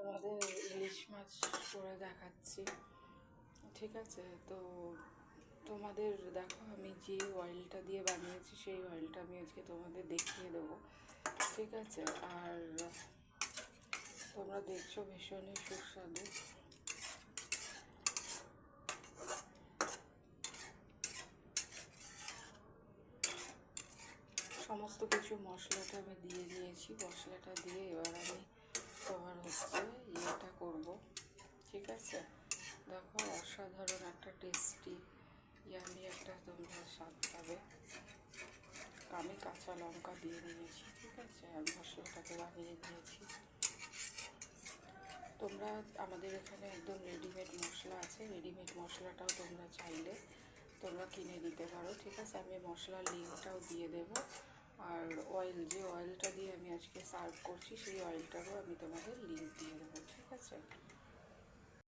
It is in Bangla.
তোমাদের ইলিশ মাছ করে দেখাচ্ছি, ঠিক আছে? তো তোমাদের দেখো, আমি যে অয়েলটা দিয়ে বানিয়েছি সেই অয়েলটা আমি আজকে তোমাদের দেখিয়ে দেবো, ঠিক আছে? আর তোমরা দেখছো ভীষণই সুস্বাদু। সমস্ত কিছু মশলাটা আমি দিয়ে নিয়েছি। মশলাটা দিয়ে এবার আমি তোমার ইয়েটা করবো, ঠিক আছে? দেখো, অসাধারণ একটা টেস্টি ইয়ামি একটা তোমরা স্বাদ পাবে। আমি কাঁচা লঙ্কা দিয়ে নিয়েছি, ঠিক আছে? আর মশলাটাকে বানিয়ে নিয়েছি। তোমরা আমাদের এখানে একদম রেডিমেড মশলা আছে, রেডিমেড মশলাটাও তোমরা চাইলে তোমরা কিনে নিতে পারো, ঠিক আছে? আমি মশলার লিঙ্কটাও দিয়ে দেবো। আর যে অয়েলটা দিয়ে আমি আজকে সার্ভ করছি সেই অয়েলটারও আমি তোমাদের লিঙ্ক দিয়ে দেবো, ঠিক আছে?